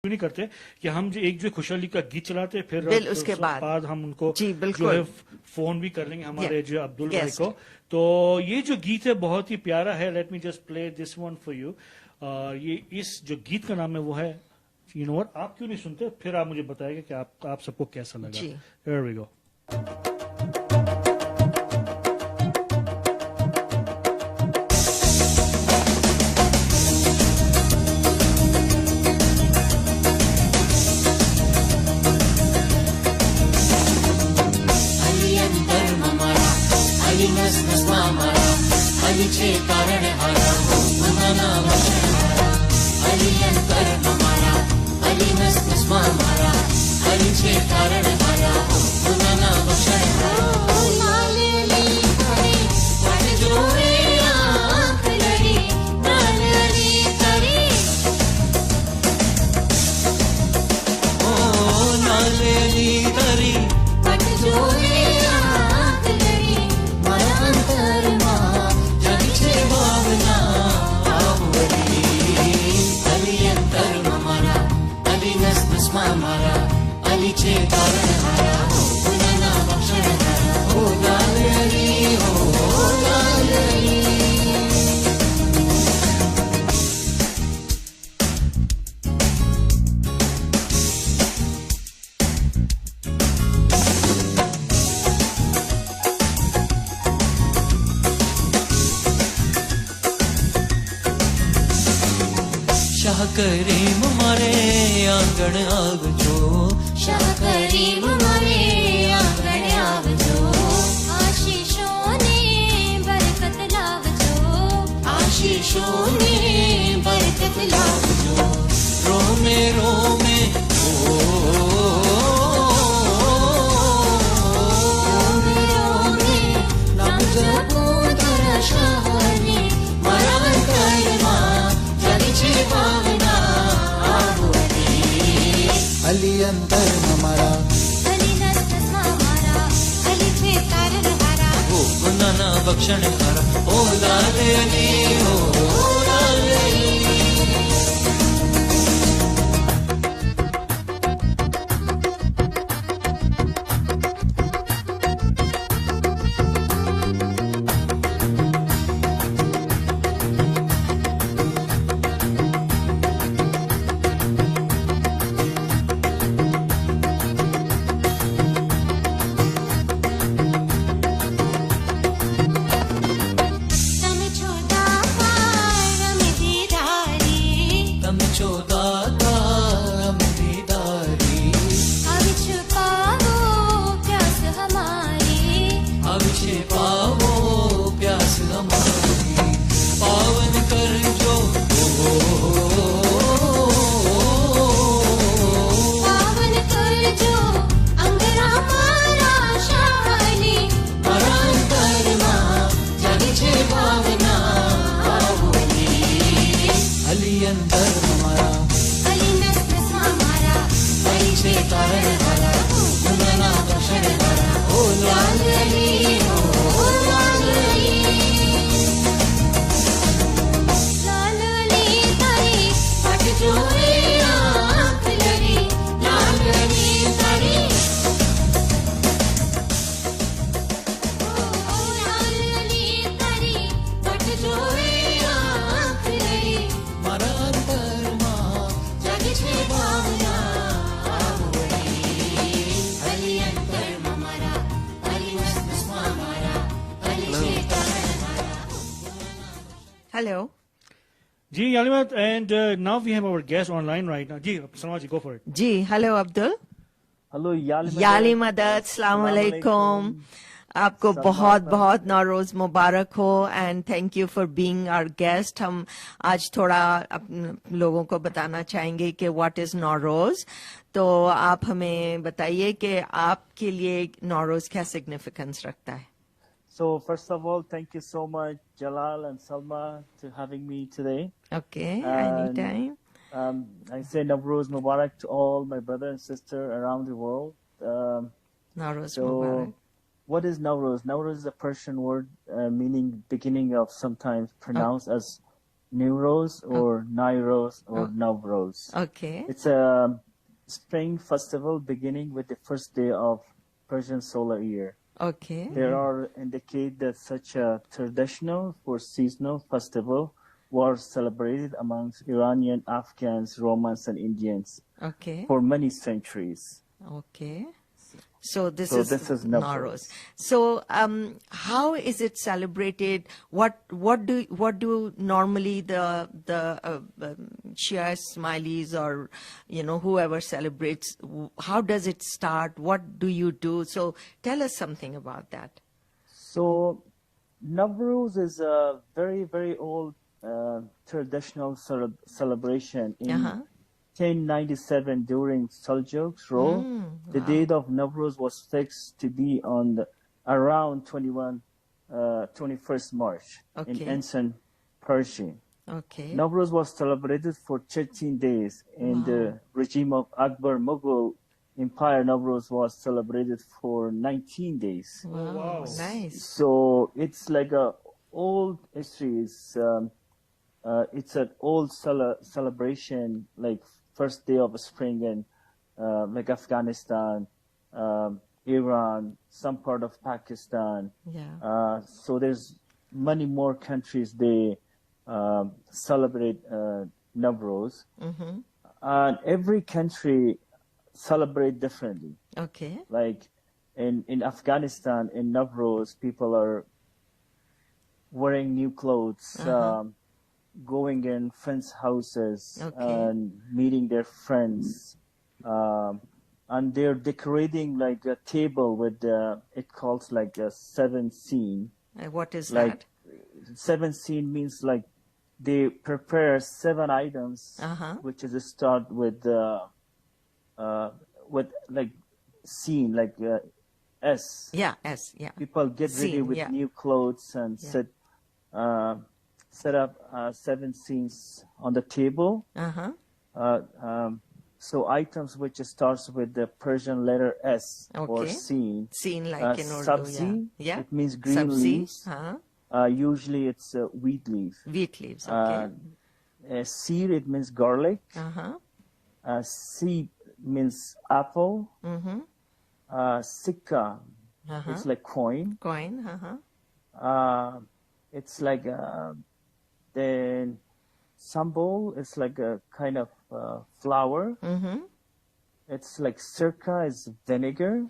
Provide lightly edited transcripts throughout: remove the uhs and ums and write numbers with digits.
नहीं करते कि हम जो एक जो खुशहाली का गीत चलाते फिर उसके बाद हम उनको जो है फोन भी कर लेंगे हमारे जो अब्दुल भाई को। तो ये जो गीत है बहुत ही प्यारा है। Let me just play this one for you. ये इस जो गीत का नाम है वो है यू नो व्हाट। आप क्यों नहीं सुनते, फिर आप मुझे बताएंगे कि आप सबको कैसा लगा। Here we go. Shah Karim मारे आंगण आवजो, शाह करीम मारे आंगण आवजो, आशीषों ने बरकत लावजो, आशीषों ने बरकत लावजो। रोमे रोमे रोमे रोमे नाम जपो तेरा शाहने मारा करमा भावना अली अंतर हमारा अली नस्ल हमारा अली छे कारण हमारा ओ गुनाना बख्शण हमारा ओ लाल अली ओ लाल Ali. Hello. Ji, Yalimat, and now we have our guest online right now. Ji, Salman ji, go for it. Ji, hello Abdul. Hello, 𝗃𝗧𝗧, अस्सलाम वालेकुम। आपको बहुत बहुत नवरोज मुबारक हो and thank you for being our guest. हम आज थोड़ा अपने लोगों को बताना चाहेंगे कि व्हाट इज नवरोज। तो आप हमें बताइए कि आपके लिए नवरोज क्या सिग्निफिकेंस रखता है। So first of all, thank you so much, Jalal and Salma, to having me today. Okay, anytime. I say Navroz Mubarak to all my brother and sister around the world. Navroz Mubarak. What is Navroz? Navroz is a Persian word meaning beginning of, sometimes pronounced as Navroz or Nairoz or Navroz. Okay. It's a spring festival beginning with the first day of Persian solar year. Okay. There are indicate that such a traditional or seasonal festival was celebrated amongst Iranian, Afghans, Romans, and Indians Okay. for many centuries. Okay. So this So is this is Navroz. Navroz. So how is it celebrated? What do normally the Shia Smileys or whoever celebrates? How does it start? What do you do? So tell us something about that. So Navroz is a very, very old traditional celebration in 1097 during Seljuks rule. The date of Navroz was fixed to be on around 21st March in ancient Persia. Okay. Navroz was celebrated for 13 days. In the regime of Akbar Mughal Empire, Navroz was celebrated for 19 days. Wow. Nice. So it's like a old history. It's an old celebration, like first day of spring in like Afghanistan, Iran, some part of Pakistan. Yeah. So there's many more countries they celebrate Navroz. And every country celebrate differently. Okay. Like in Afghanistan, in Navroz, people are wearing new clothes, going in friends' houses and meeting their friends. And they're decorating like a table with, it calls like a 7 scene. What is Like that? 7 scene means like they prepare 7 items, which is a start with like scene, like S. Yeah. S. Yeah. People get ready Scene, with yeah. new clothes and set up 7 scenes on the table. So items which starts with the Persian letter S or Okay. scene. Seen like in Urdu. Sabzi, Yeah. it means green Sabzi. leaves. Usually it's wheat leaf. Wheat leaves. Okay. Seed, it means garlic. Seed means apple. Sikka, it's like coin. Coin. It's like then sambol is like a kind of flour. It's like sirka is vinegar.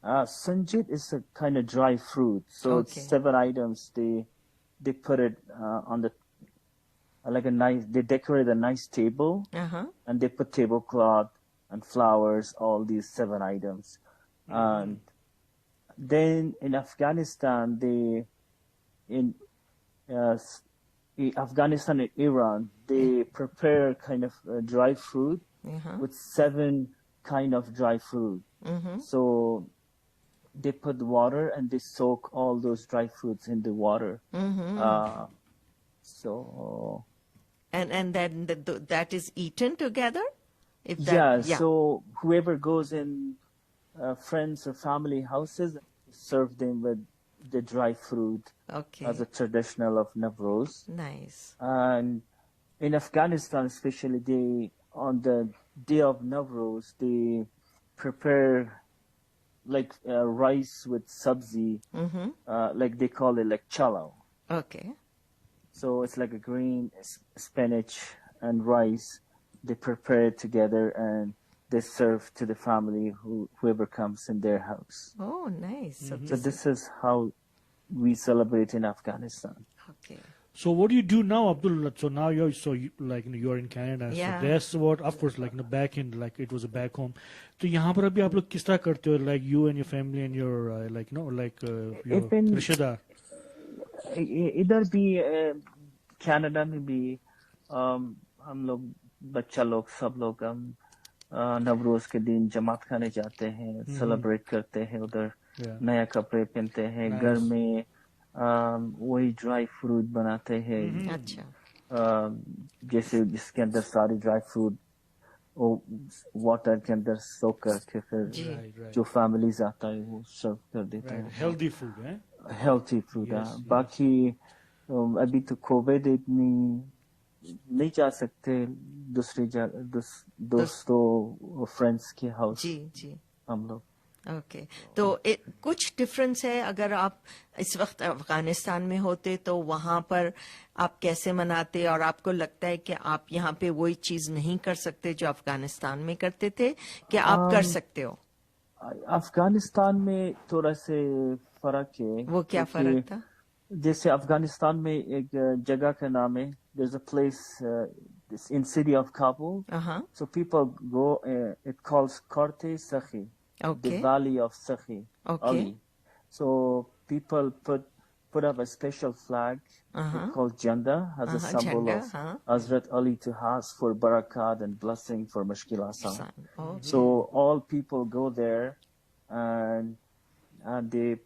Sanjit is a kind of dry fruit. So Okay. it's 7 items. They put it on the like a nice. They decorate a nice table and they put tablecloth and flowers. All these 7 items, and then in Afghanistan Afghanistan and Iran, they prepare kind of dry fruit with 7 kind of dry fruit. So they put water and they soak all those dry fruits in the water. So And then that is eaten together? If that, yeah, so whoever goes in friends or family houses, serve them with the dry fruit Okay. as a traditional of Navroz. Nice. And in Afghanistan especially, they on the day of Navroz, they prepare like rice with sabzi, like they call it like chalao. Okay. So it's like a green spinach and rice. They prepare it together and they serve to the family whoever comes in their house. Oh, nice. So So this is how we celebrate in Afghanistan. okay. So what do you do now, Abdul? So now you're in Canada. Yeah. So that's what, of course, back in it was a back home. तो यहाँ पर अभी आप लोग किस तरह करते हो? Like you and your family and your your Even- रिश्तेदार. इधर भी कनाडा में भी हम लोग बच्चा लोग सब लोग हम नवरोज के दिन जमात खाने जाते हैं, सेलिब्रेट करते हैं उधर, Yeah. नया कपड़े पहनते हैं, Nice. घर में वही ड्राई फ्रूट बनाते हैं, अच्छा. जैसे जिसके अंदर सारी ड्राई फ्रूट वो वाटर के अंदर सोक करके फिर Right. जो फैमिलीज आता है वो सर्व कर देते Right. हैं. Healthy food, eh? Healthy food. Yes, yes. बाकी अभी तो कोविड इतनी नहीं जा सकते दूसरी दोस्तों फ्रेंड्स के हाउस जी जी हम लोग ओके तो कुछ डिफरेंस है अगर आप इस वक्त अफगानिस्तान में होते तो वहां पर आप कैसे मनाते और आपको लगता है कि आप यहाँ पे वही चीज नहीं कर सकते जो अफगानिस्तान में करते थे कि आप कर सकते हो अफगानिस्तान में थोड़ा से फर्क है वो क्या फर्क था जैसे अफगानिस्तान में एक जगह का नाम है there's a place in city of Kabul so people go it calls 𝗃𝗏𝗧𝗏𝗃 Okay. the valley of Sakhi. Okay. So people put up a special flag called Janda as a symbol of Hazrat Ali to ask for barakat and blessing for Mushkil Asan. Okay. So all people go there and they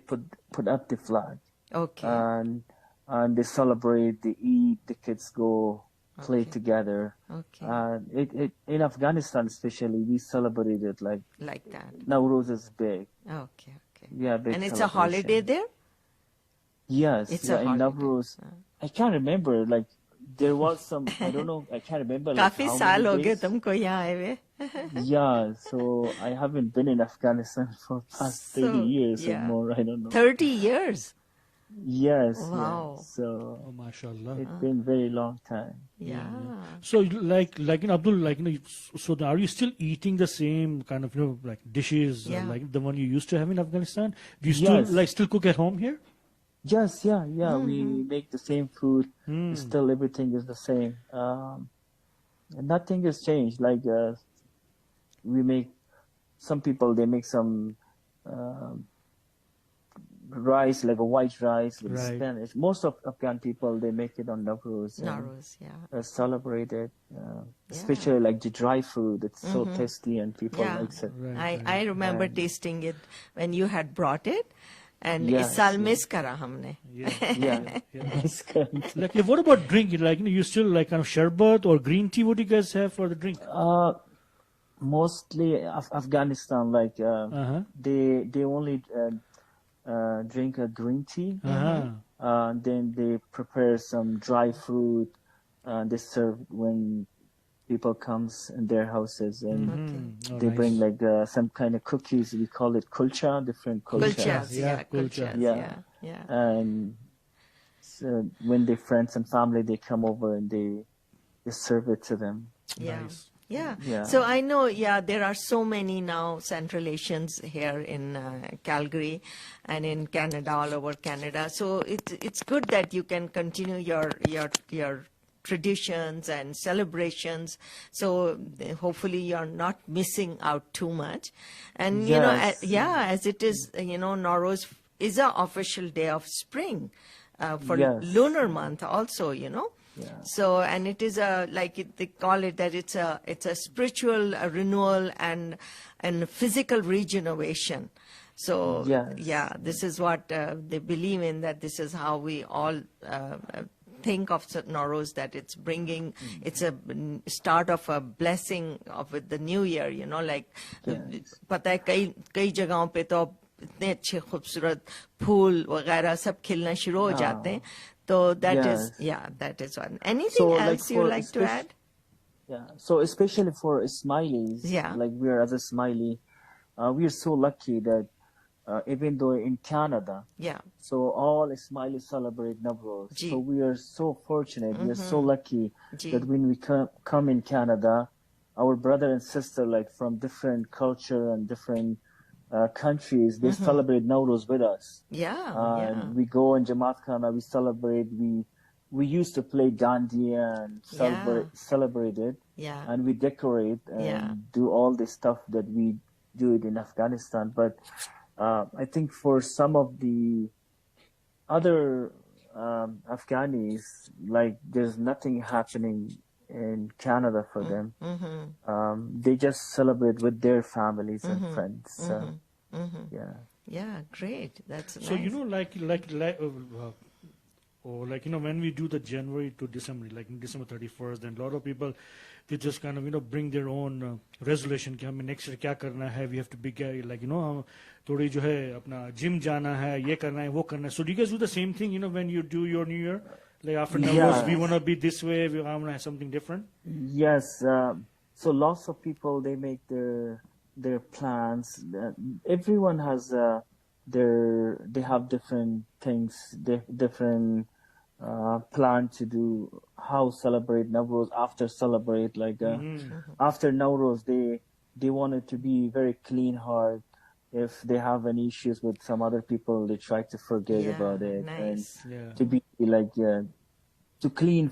put up the flag. Okay. And they celebrate, they eat, the kids go play together. Okay. And in Afghanistan especially, we celebrate it like that. Navroz is big. Okay, okay. Yeah, big and it's celebration. a holiday there? Yes, it's yeah, a in holiday. Navroz. I can't remember, like, there was some, I don't know, I can't remember. Like, काफी how साल many हो गए days. तुमको यहाँ आए हुए Yeah, so I haven't been in Afghanistan for past 30 years or more, I don't know. 30 years? Yes. Wow. Yes. So, MashaAllah. it's been very long time. Yeah. So like Abdul, so are you still eating the same kind of, like dishes like the one you used to have in Afghanistan? Do you still cook at home here? Yes, yeah. We make the same food. Still everything is the same. Nothing has changed. Like, we make, some people, they make some, rice, like a white rice with Spanish. Most of Afghan people, they make it on Navroz. Navroz, yeah. Celebrate it. Especially like the dry food. It's so tasty and people like it. Right, I remember tasting it when you had brought it. And इस साल miss करा हमने. Like, what about drink? Like, you still like kind of sherbet or green tea? What do you guys have for the drink? Mostly Afghanistan, like they only drink a green tea. Then they prepare some dry fruit. They serve when people comes in their houses, and they bring like some kind of cookies. We call it kulcha, different kulchas. Yeah. And so when their friends and family, they come over and they serve it to them. Yeah. So I know, there are so many now Central Asians here in Calgary and in Canada, all over Canada. So it's good that you can continue your traditions and celebrations. So hopefully you're not missing out too much. And, as it is, Navroz is an official day of spring for lunar month also, So, and it is they call it that it's a spiritual renewal and physical regeneration. So, this is what they believe in, that this is how we all think of Navroz, that it's bringing, it's a start of a blessing with the new year, पता है कई जगहों पे तो इतने अच्छे खूबसूरत फूल वगैरह सब खिलना शुरू हो जाते हैं. So that is one. Anything else you like to add? Yeah. So especially for Smileys, like we are as a Smiley, we are so lucky that even though in Canada, so all Smileys celebrate Navroz. So we are so fortunate. We are so lucky that when we come in Canada, our brother and sister, like from different culture and different countries, they celebrate Navroz with us. We go in Jamaat Khana, we celebrate. We used to play Dandiya and celebrate it. And we decorate and do all the stuff that we do it in Afghanistan. But I think for some of the other Afghanis, like there's nothing happening in Canada for them. They just celebrate with their families and friends. Yeah, great. That's so nice. when we do the January to December, like December 31st, then a lot of people they just kind of bring their own resolution कि हमें next year क्या करना है, we have to be like थोड़ी जो है अपना gym जाना है, ये करना है, वो करना है. So do you guys do the same thing when you do your New Year? Like after Navroz, we want to be this way, we want to have something different? Yes. So lots of people, they make their plans. Everyone has they have different things, different plan to do, how celebrate Navroz, after celebrate, like after Navroz, they want it to be very clean heart. If they have any issues with some other people, they try to forget about it. Nice. And to be like, to clean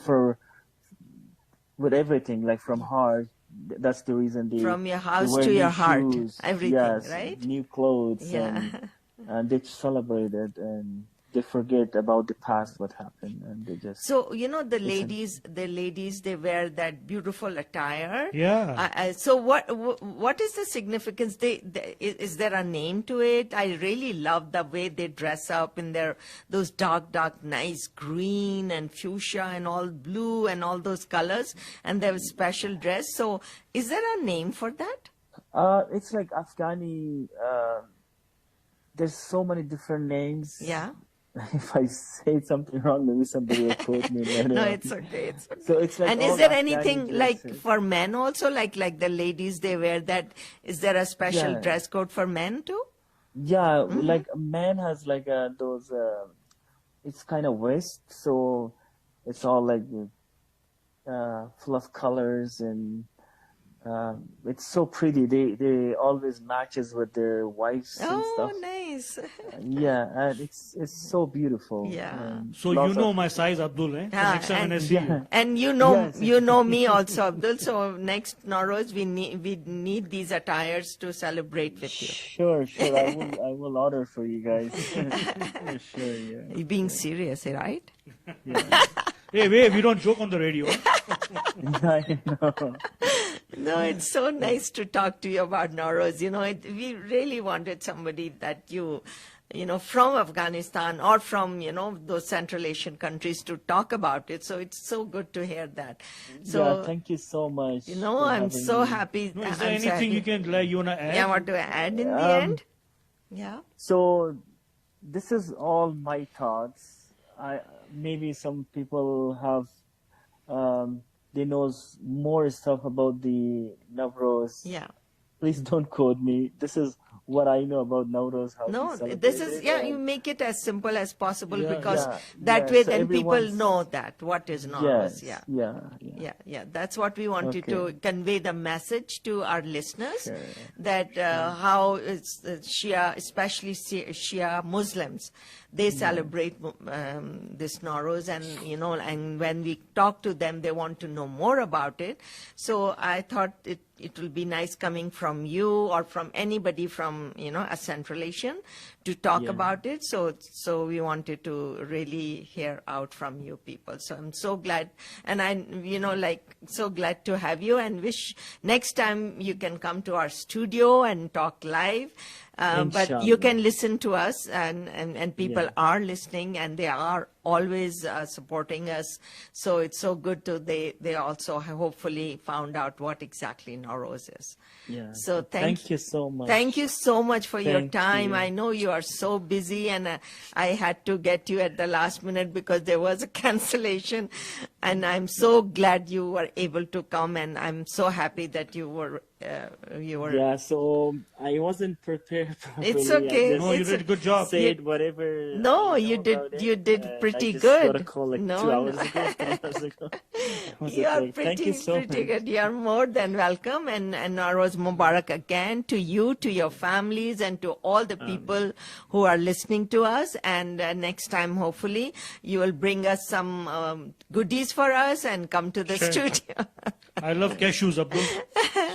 with everything, like from heart. That's the reason they from your house they wear to new your heart, shoes, everything, yes, right? New clothes, Yeah. and they celebrate it, and they forget about the past, what happened, and they just. So the ladies, they wear that beautiful attire. Yeah. So what is the significance? Is there a name to it? I really love the way they dress up in those dark, nice green and fuchsia and all blue and all those colors, and they have a special dress. So is there a name for that? It's like Afghani. There's so many different names. Yeah. If I say something wrong, maybe somebody will quote me later. No, on. it's okay. It's okay. So it's like. And all is there Afghani anything like dresses. for men also, like the ladies they wear that? Is there a special Yeah. dress code for men too? Yeah, like a man has like those. It's kind of vest, so it's all like full of colors, and it's so pretty. They always matches with their wives and Oh, stuff. nice. Yeah, and it's so beautiful. Yeah. And So lots of- my size, Abdul, eh? So Ah, next time when I and- see you. And Yes. you know me also, Abdul. So next Navroz, we need these attires to celebrate with you. Sure. I will order for you guys. Sure, yeah. You're being serious, right? Hey, wait, we don't joke on the radio. I know. No, it's so nice to talk to you about Navroz. We really wanted somebody that from Afghanistan or from, those Central Asian countries to talk about it. So it's so good to hear that. So, Yeah, thank you so much. for I'm having so me. happy. No, is there I'm so anything happy. you want to add? Yeah, what to add in the end? Yeah. So this is all my thoughts. Maybe some people have they knows more stuff about the Navroz. Yeah. Please don't quote me. This is what I know about Navroz. How No, we celebrate this is, it, you make it as simple as possible Yeah. because Yeah, that yeah, way so then people everyone's- know that what is Navroz. Yes, Yeah. yeah. Yeah. That's what we wanted to Okay. convey the message to our listeners Sure. that how it's Shia, especially Shia Muslims, they celebrate this Navroz, and and when we talk to them, they want to know more about it. So I thought it will be nice coming from you or from anybody from a Central Asian to talk Yeah. about it. So we wanted to really hear out from you people. So I'm so glad, and so glad to have you, and wish next time you can come to our studio and talk live. But you Inshallah. can listen to us, and people Yeah. are listening, and they are always supporting us. So it's so good to they also have hopefully found out what exactly Navroz is. Yeah. So thank you so much. Thank you so much for your Thank time. you. I know you are so busy, and I had to get you at the last minute because there was a cancellation, and I'm so glad you were able to come, and I'm so happy that you were. Yeah, so I wasn't prepared properly. It's I okay. just No, you did a good job. said whatever. No, I you know did- about it. you did pretty I just good. got a call like No, 2 hours no. ago, 3 hours ago. I was You are like, thank you so pretty much. good. You are more than welcome. And Navroz Mubarak again to you, to your families, and to all the people who are listening to us. And next time, hopefully, you will bring us some goodies for us and come to the Sure. studio. I love cashews, Abdul.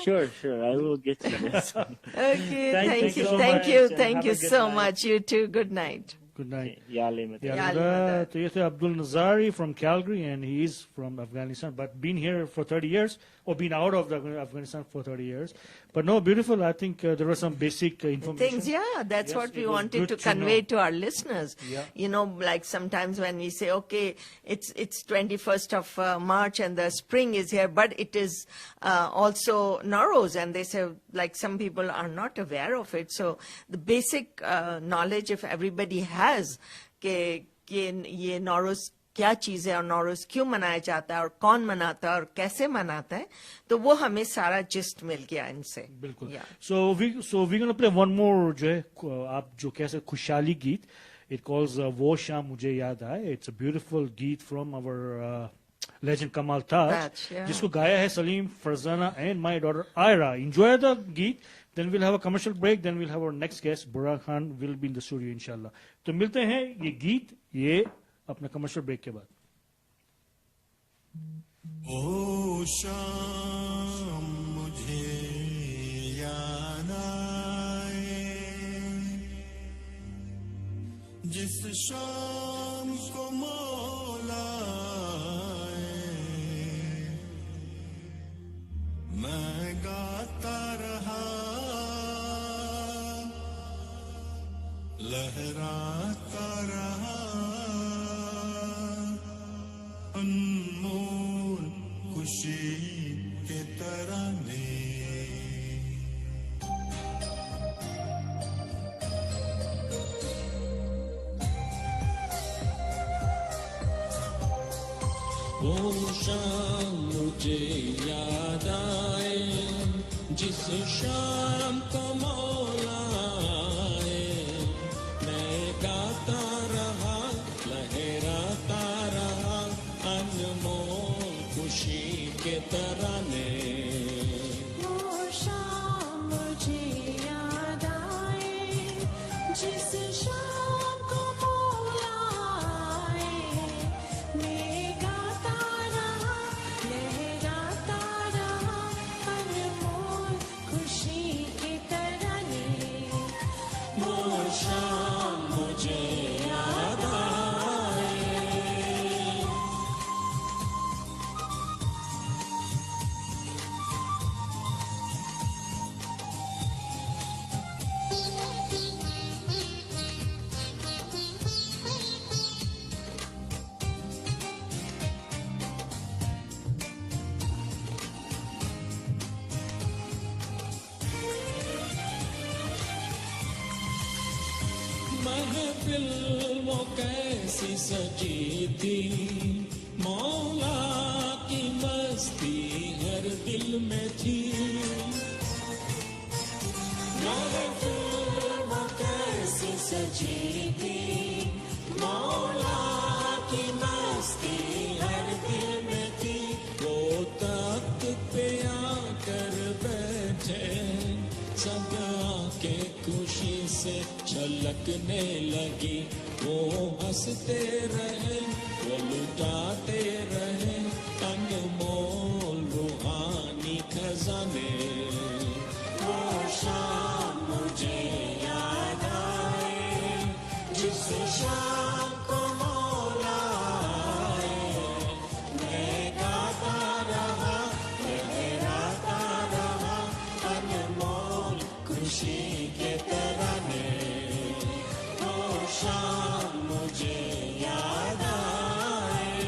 Sure, I will get you this. Okay, Thank you so thank much, you, and thank have you a good so night. much. You too. Good night. Good night. Yeah, limit. Yeah, Madad. तो ये थे Abdul Nazari from Calgary, and he is from Afghanistan, but been here for 30 years. or been out of Afghanistan for 30 years. But no, beautiful. I think there were some basic information. Things, yeah, that's Yes, what we it was wanted good to to convey know. to our listeners. Yeah. You know, like sometimes when we say, okay, it's 21st of March and the spring is here, but it is also Navroz, and they say, like, some people are not aware of it. So the basic knowledge, if everybody has, कि ये नौरोज क्या चीज है और नौरोज क्यों मनाया जाता है और कौन मनाता है और कैसे मनाता है, तो वो हमें सारा जिस्ट मिल गया इनसे. बिल्कुल. Yeah. So we're going to play one more जो है आप जो कह सकते खुशहाली गीत. It calls वो शाम मुझे याद आए. It's a beautiful गीत from our legend 𝗃𝗀𝗧, yeah. जिसको गाया है Salim, Farzana and my daughter Ira. Enjoy the गीत. Then we'll have a commercial break. Then we'll have our next guest, Burak Khan, will be in the studio inshallah. तो मिलते हैं ये गीत ये अपना कमर्शियल ब्रेक के बाद. ओ शाम मुझे याद आए जिस शाम को मौला आए, मैं गाता रहा लहराता रहा अनमोल खुशी के तराने. वो शाम मुझे याद आए जिस शाम को मौला आए, मैं गाता रहा लहराता रहा अनमोल खुशी के तराने. वो शाम मुझे याद आए जिस शाम को मौला आए, मैं गाता रहा लहराता रहा अनमोल खुशी के तराने. वो शाम मुझे याद आए. महफिल वो कैसी सजी थी, मौला की मस्ती हर दिल में थी. महफिल वो कैसी सजी थी, मौला की मस्ती हर दिल में थी. वो तख्त पे आकर बैठे, सब आंखें खुशी से छलकने लगी. वो हंसते रहे वो लुटाते रहे अनमोल रूहानी खजाने. वो शाम मुझे याद आए जिस शाम को मौला आए, मैं गाता रहा लहराता रहा अनमोल खुशी के तराने. वो शाम मुझे याद आए.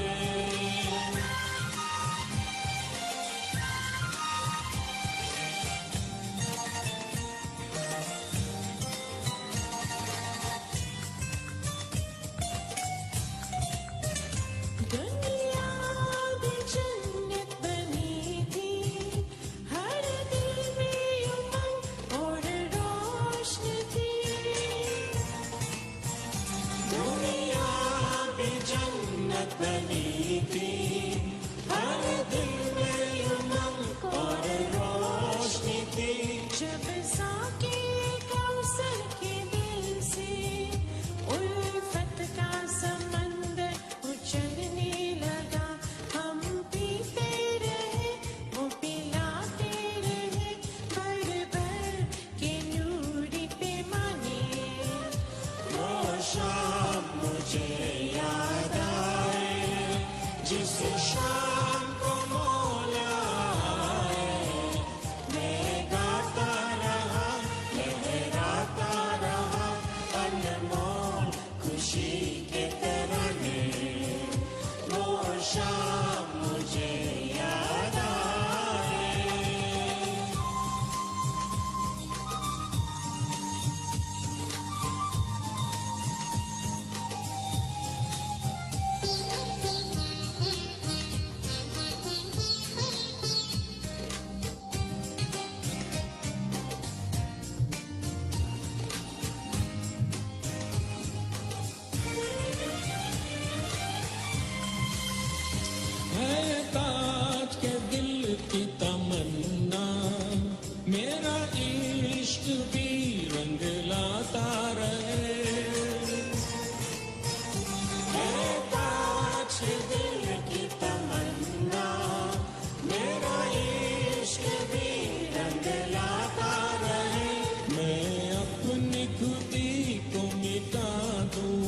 जलाता रहे मैं अपनी खुदी को मिटा दूं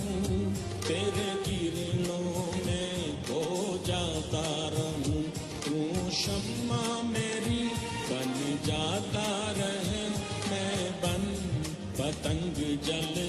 तेरे किरणों में खो जाता रहूं तू शम्मा मेरी बन जाता रहे मैं बन पतंग जल